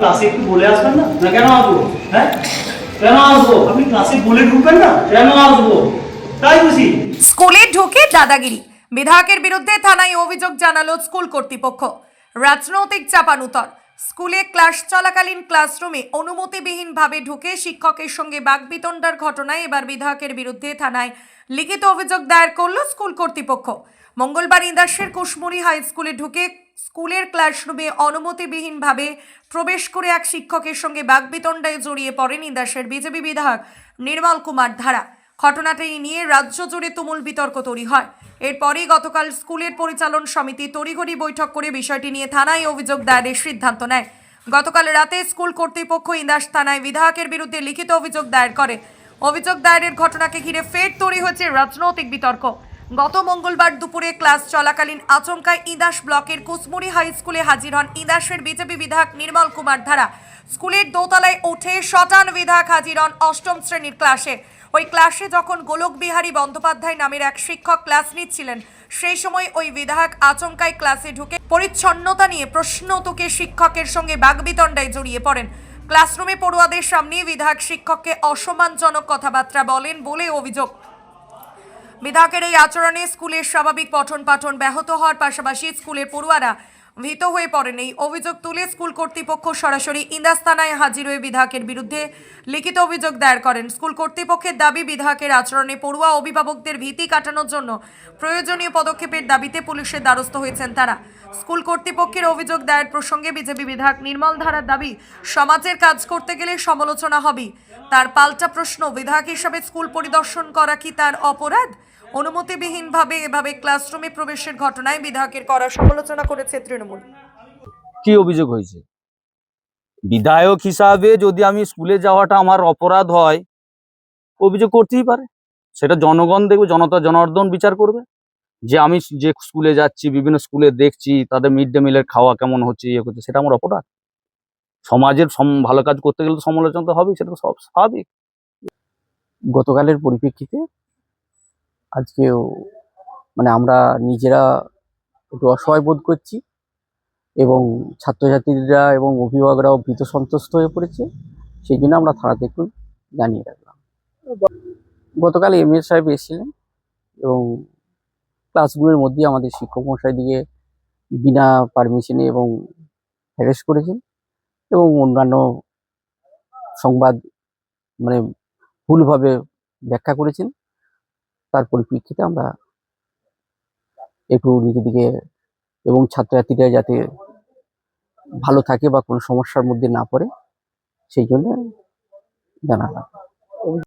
ক্লাসে একটু বলে আসবেন না? না কেন আসবো? হ্যাঁ কেন আসবো? আপনি ক্লাসে বলে ঢুকবেন না? কেন আসবো? তাই বুঝি। স্কুলে ঢুকে দাদাগিরি, বিধায়কের বিরুদ্ধে থানায় অভিযোগ জানালো স্কুল কর্তৃপক্ষ। রাজনৈতিক চাপানুতর, স্কুলে ক্লাস চলাকালীন ক্লাসরুমে অনুমতিবিহীনভাবে ঢুকে শিক্ষকের সঙ্গে বাকবিতণ্ডার ঘটনায় এবার বিধায়কের বিরুদ্ধে থানায় লিখিত অভিযোগ দায়ের করল স্কুল কর্তৃপক্ষ। মঙ্গলবার ইন্দাসের কুশমুড়ি হাই স্কুলে ঢুকে স্কুলের ক্লাসরুমে অনুমতিবিহীনভাবে প্রবেশ করে এক শিক্ষকের সঙ্গে বাকবিতণ্ডায় জড়িয়ে পড়েন ইন্দাসের বিজেপি বিধায়ক নির্মল কুমার ধারা। ঘটনাটি নিয়ে রাজ্য জুড়ে তুমুল বিতর্ক তৈরি হয়। এরপরই গতকাল স্কুলের পরিচালন সমিতি তড়িঘড়ি বৈঠক করে বিষয়টি নিয়ে থানায় অভিযোগ দায়েরের সিদ্ধান্ত নেয়। গতকাল রাতে স্কুল কর্তৃপক্ষ ইন্দাস থানায় বিধায়কের বিরুদ্ধে লিখিত অভিযোগ দায়ের করে। অভিযোগ দায়েরের ঘটনাকে ঘিরে ফের তৈরি হয়েছে রাজনৈতিক বিতর্ক। গত মঙ্গলবার দুপুরে ক্লাস চলাকালীন আচমকায় ইন্দাস ব্লকের কুসমুড়ি হাই স্কুলে হাজির হন ইন্দাসের বিজেপি বিধায়ক নির্মল কুমার ধারা। স্কুলের দোতলায় উঠে শটান বিধায়ক হাজির হন অষ্টম শ্রেণীর ক্লাসে। ওই ক্লাসে যখন গোলক বিহারী বন্দ্যোপাধ্যায় নামের এক শিক্ষক ক্লাস নিচ্ছিলেন, সেই সময় ওই বিধায়ক আচমকাই ক্লাসে ঢুকে পরিচ্ছন্নতা নিয়ে প্রশ্ন তুকে শিক্ষকের সঙ্গে বাগবিতণ্ডায় জড়িয়ে পড়েন। ক্লাসরুমে পড়ুয়াদের সামনে বিধায়ক শিক্ষককে অসম্মানজনক কথাবার্তা বলেন বলে অভিযোগ। বিধায়কের এই আচরণে স্কুলের স্বাভাবিক পঠন পাঠন ব্যাহত হওয়ার পাশাপাশি স্কুলের পড়ুয়ারা ভীত হয়ে পড়েন। এই অভিযোগ তুলে স্কুল কর্তৃপক্ষ সরাসরি ইন্দাস থানায় হাজির হয়ে বিধায়কের বিরুদ্ধে লিখিত অভিযোগ দায়ের করেন। স্কুল কর্তৃপক্ষের দাবি, বিধায়কের আচরণে পড়ুয়া অভিভাবকদের ভীতি কাটানোর জন্য প্রয়োজনীয় পদক্ষেপের দাবিতে পুলিশের দ্বারস্থ হয়েছেন তারা। স্কুল কর্তৃপক্ষের অভিযোগ দায়ের প্রসঙ্গে বিজেপি বিধায়ক নির্মল ধারার দাবি, সমাজের কাজ করতে গেলে সমালোচনা হবে। তার পাল্টা প্রশ্ন, বিধায়ক হিসাবে স্কুল পরিদর্শন করা কি তার অপরাধ? অনুমতিবিহীনভাবে এভাবে ক্লাসরুমে প্রবেশের ঘটনায় বিধায়কের করা সমালোচনা করেছে তৃণমূল। কি অভিযোগ হয়েছে? বিধায়ক হিসাবে যদি আমি স্কুলে যাওয়াটা আমার অপরাধ হয়, অভিযোগ করতেই পারে। সেটা জনগণ দেখবে, জনতা জনার্দন বিচার করবে যে আমি যে স্কুলে যাচ্ছি, বিভিন্ন স্কুলে দেখছি তাদের মিড ডে মিলের খাওয়া কেমন হচ্ছে, ইয়ে করছে, সেটা আমার অপরাধ। সমাজের ভালো কাজ করতে গেলে তো সমালোচনা তো হবেই, সেটা তো সব স্বাভাবিক। গতকালের পরিপ্রেক্ষিতে আজকেও আমরা নিজেরা একটু অসহায় বোধ করছি এবং ছাত্রছাত্রীরা এবং অভিভাবকরাও ভীত সন্ত্রস্ত হয়ে পড়েছে। সেই জন্য আমরা থানাতে একটু জানিয়ে রাখলাম। গতকাল এমএস সাহেব এসেছিলেন এবং ক্লাসগুলোর মধ্যে আমাদের শিক্ষক মশাই দিকে বিনা পারমিশনে এবং হ্যারেস করেছেন এবং অন্যান্য সংবাদ ভুলভাবে ব্যাখ্যা করেছেন। তার পরিপ্রেক্ষিতে আমরা একটু নিজেদিকে এবং ছাত্রছাত্রীরা যাতে ভালো থাকে বা কোনো সমস্যার মধ্যে না পড়ে, সেই জন্য জানালাম।